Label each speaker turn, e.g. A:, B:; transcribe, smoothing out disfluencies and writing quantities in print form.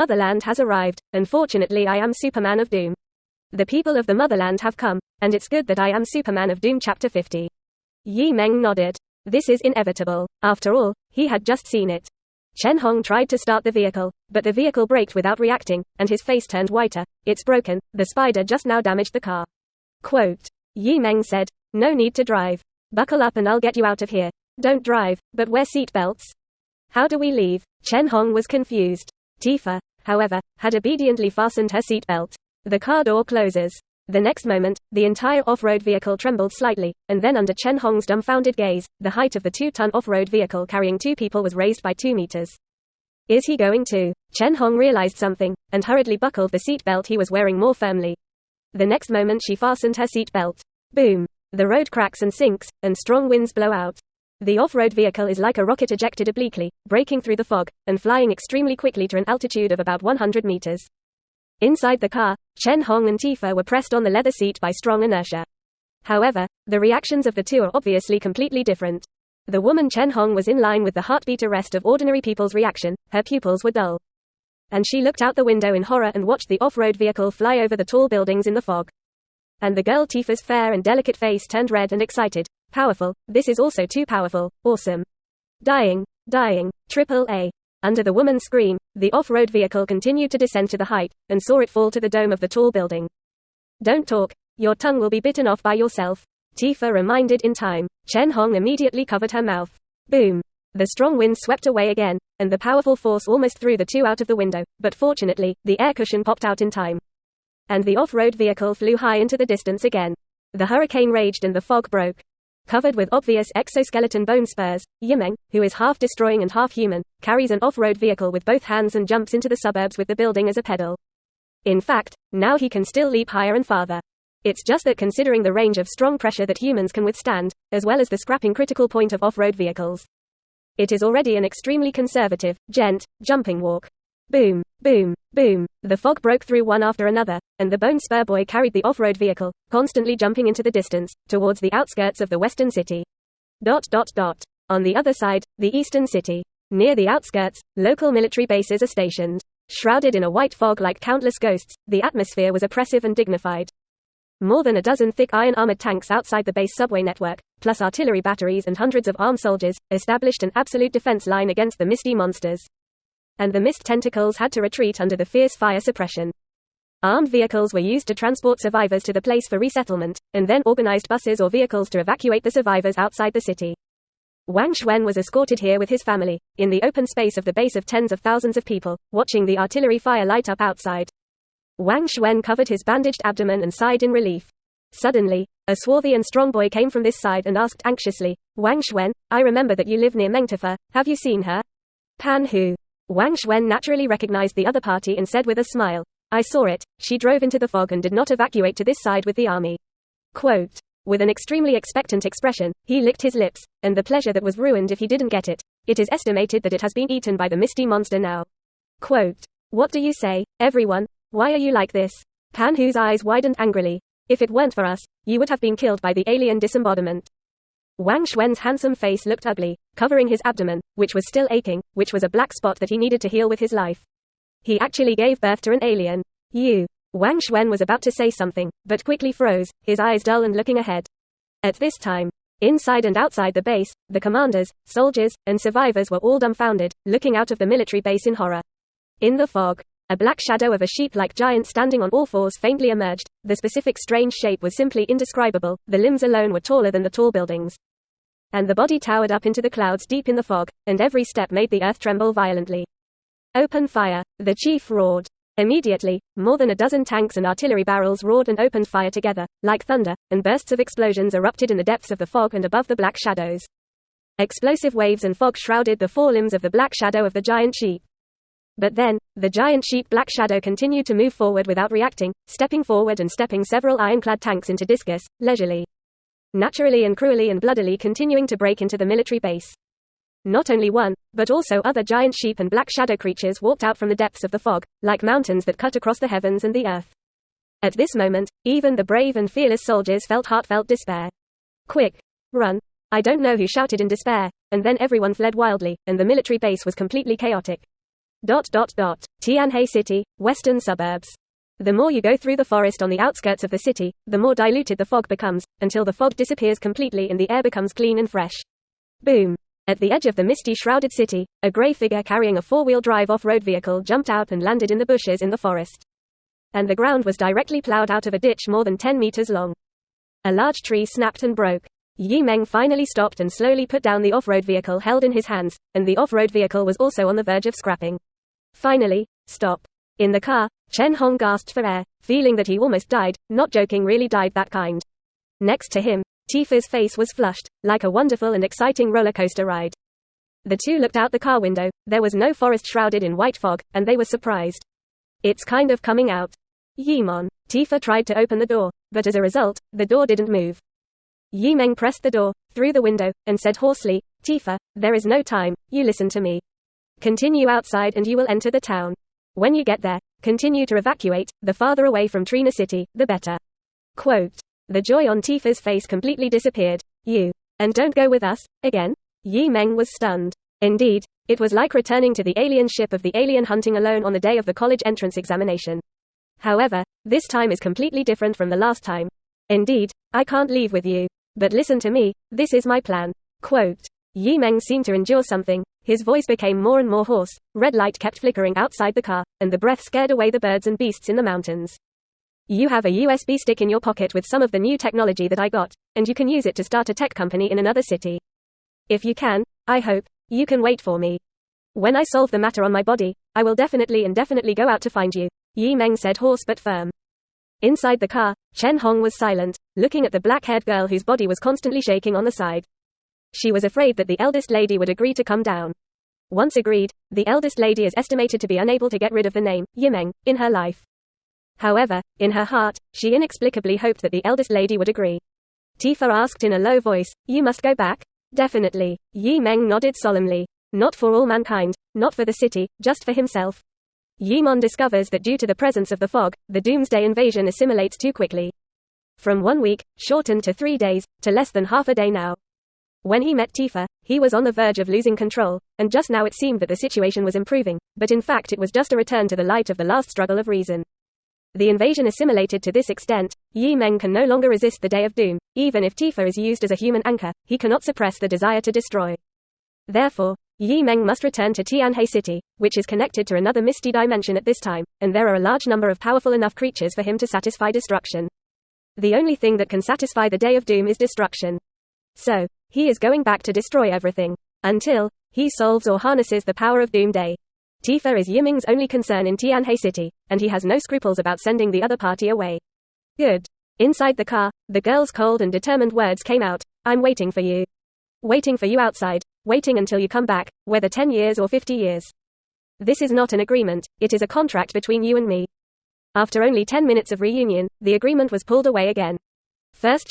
A: Motherland has arrived, and fortunately I am Superman of Doom. The people of the Motherland have come, and it's good that I am Superman of Doom. Chapter 50. Meng nodded. This is inevitable. After all, he had just seen it. Chen Hong tried to start the vehicle, but the vehicle braked without reacting, and his face turned whiter. It's broken, the spider just now damaged the car. Quote. Meng said, no need to drive. Buckle up and I'll get you out of here. Don't drive, but wear seat belts. How do we leave? Chen Hong was confused. Tifa, however, had obediently fastened her seat belt. The car door closes. The next moment, the entire off-road vehicle trembled slightly, and then under Chen Hong's dumbfounded gaze, the height of the 2-ton off-road vehicle carrying 2 people was raised by 2 meters. Is he going to? Chen Hong realized something, and hurriedly buckled the seat belt he was wearing more firmly. The next moment she fastened her seat belt. Boom! The road cracks and sinks, and strong winds blow out. The off-road vehicle is like a rocket ejected obliquely, breaking through the fog, and flying extremely quickly to an altitude of about 100 meters. Inside the car, Chen Hong and Tifa were pressed on the leather seat by strong inertia. However, the reactions of the two are obviously completely different. The woman Chen Hong was in line with the heartbeat arrest of ordinary people's reaction, her pupils were dull. And she looked out the window in horror and watched the off-road vehicle fly over the tall buildings in the fog. And the girl Tifa's fair and delicate face turned red and excited. Powerful, this is also too powerful, awesome. Dying, triple A. Under the woman's scream, the off-road vehicle continued to descend to the height, and saw it fall to the dome of the tall building. Don't talk, your tongue will be bitten off by yourself. Tifa reminded in time. Chen Hong immediately covered her mouth. Boom. The strong wind swept away again, and the powerful force almost threw the two out of the window, but fortunately, the air cushion popped out in time. And the off-road vehicle flew high into the distance again. The hurricane raged and the fog broke. Covered with obvious exoskeleton bone spurs, Meng, who is half destroying and half human, carries an off-road vehicle with both hands and jumps into the suburbs with the building as a pedal. In fact, now he can still leap higher and farther. It's just that considering the range of strong pressure that humans can withstand, as well as the scrapping critical point of off-road vehicles, it is already an extremely conservative, jumping walk. Boom, boom, boom. The fog broke through one after another, and the bone spur boy carried the off-road vehicle, constantly jumping into the distance, towards the outskirts of the western city. On the other side, the eastern city. Near the outskirts, local military bases are stationed. Shrouded in a white fog like countless ghosts, the atmosphere was oppressive and dignified. More than a dozen thick iron-armored tanks outside the base subway network, plus artillery batteries and hundreds of armed soldiers, established an absolute defense line against the misty monsters. And the mist tentacles had to retreat under the fierce fire suppression. Armed vehicles were used to transport survivors to the place for resettlement, and then organized buses or vehicles to evacuate the survivors outside the city. Wang Xuan was escorted here with his family, in the open space of the base of tens of thousands of people, watching the artillery fire light up outside. Wang Xuan covered his bandaged abdomen and sighed in relief. Suddenly, a swarthy and strong boy came from this side and asked anxiously, Wang Xuan, I remember that you live near Mengtifa, have you seen her? Pan Hu. Wang Xuan naturally recognized the other party and said with a smile, I saw it, she drove into the fog and did not evacuate to this side with the army. Quote. With an extremely expectant expression, he licked his lips, and the pleasure that was ruined if he didn't get it. It is estimated that it has been eaten by the misty monster now. Quote. What do you say, everyone? Why are you like this? Pan Hu's eyes widened angrily. If it weren't for us, you would have been killed by the alien disembodiment. Wang Xuan's handsome face looked ugly, covering his abdomen, which was still aching, which was a black spot that he needed to heal with his life. He actually gave birth to an alien. You. Wang Xuan was about to say something, but quickly froze, his eyes dull and looking ahead. At this time, inside and outside the base, the commanders, soldiers, and survivors were all dumbfounded, looking out of the military base in horror. In the fog, a black shadow of a sheep-like giant standing on all fours faintly emerged. The specific strange shape was simply indescribable, the limbs alone were taller than the tall buildings. And the body towered up into the clouds deep in the fog, and every step made the earth tremble violently. Open fire, the chief roared. Immediately, more than a dozen tanks and artillery barrels roared and opened fire together, like thunder, and bursts of explosions erupted in the depths of the fog and above the black shadows. Explosive waves and fog shrouded the forelimbs of the black shadow of the giant sheep. But then, the giant sheep black shadow continued to move forward without reacting, stepping forward and stepping several ironclad tanks into discus, leisurely. Naturally and cruelly and bloodily continuing to break into the military base. Not only one, but also other giant sheep and black shadow creatures walked out from the depths of the fog, like mountains that cut across the heavens and the earth. At this moment, even the brave and fearless soldiers felt heartfelt despair. Quick! Run! I don't know who shouted in despair, and then everyone fled wildly, and the military base was completely chaotic. Tianhe City, western suburbs. The more you go through the forest on the outskirts of the city, the more diluted the fog becomes, until the fog disappears completely and the air becomes clean and fresh. Boom. At the edge of the misty shrouded city, a grey figure carrying a four-wheel drive off-road vehicle jumped out and landed in the bushes in the forest. And the ground was directly plowed out of a ditch more than 10 meters long. A large tree snapped and broke. Meng finally stopped and slowly put down the off-road vehicle held in his hands, and the off-road vehicle was also on the verge of scrapping. Finally, stop. In the car, Hong gasped for air, feeling that he almost died, not joking, really died that kind. Next to him, Tifa's face was flushed, like a wonderful and exciting roller coaster ride. The two looked out the car window. There was no forest shrouded in white fog, and they were surprised. It's kind of coming out. Yimon. Tifa tried to open the door, but as a result, the door didn't move. Meng pressed the door, through the window, and said hoarsely, Tifa, there is no time, you listen to me. Continue outside and you will enter the town. When you get there, continue to evacuate, the farther away from Trina City, the better. Quote. The joy on Tifa's face completely disappeared. You. And don't go with us, again? Meng was stunned. Indeed, it was like returning to the alien ship of the alien hunting alone on the day of the college entrance examination. However, this time is completely different from the last time. Indeed, I can't leave with you. But listen to me, this is my plan. Quote. Meng seemed to endure something. His voice became more and more hoarse, red light kept flickering outside the car, and the breath scared away the birds and beasts in the mountains. You have a USB stick in your pocket with some of the new technology that I got, and you can use it to start a tech company in another city. If you can, I hope, you can wait for me. When I solve the matter on my body, I will definitely go out to find you, Meng said hoarse but firm. Inside the car, Hong was silent, looking at the black-haired girl whose body was constantly shaking on the side. She was afraid that the eldest lady would agree to come down. Once agreed, the eldest lady is estimated to be unable to get rid of the name, Meng, in her life. However, in her heart, she inexplicably hoped that the eldest lady would agree. Tifa asked in a low voice, you must go back? Definitely. Meng nodded solemnly. Not for all mankind, not for the city, just for himself. Yimon discovers that due to the presence of the fog, the Doomsday invasion assimilates too quickly. From 1 week, shortened to 3 days, to less than half a day now. When he met Tifa, he was on the verge of losing control, and just now it seemed that the situation was improving, but in fact it was just a return to the light of the last struggle of reason. The invasion assimilated to this extent, Meng can no longer resist the Day of Doom. Even if Tifa is used as a human anchor, he cannot suppress the desire to destroy. Therefore, Meng must return to Tianhe City, which is connected to another misty dimension at this time, and there are a large number of powerful enough creatures for him to satisfy destruction. The only thing that can satisfy the Day of Doom is destruction. So, he is going back to destroy everything. Until he solves or harnesses the power of Doomsday. Tifa is Meng's only concern in Tianhe City, and he has no scruples about sending the other party away. Good. Inside the car, the girl's cold and determined words came out, I'm waiting for you. Waiting for you outside, waiting until you come back, whether 10 years or 50 years. This is not an agreement, it is a contract between you and me. After only 10 minutes of reunion, the agreement was pulled away again. First,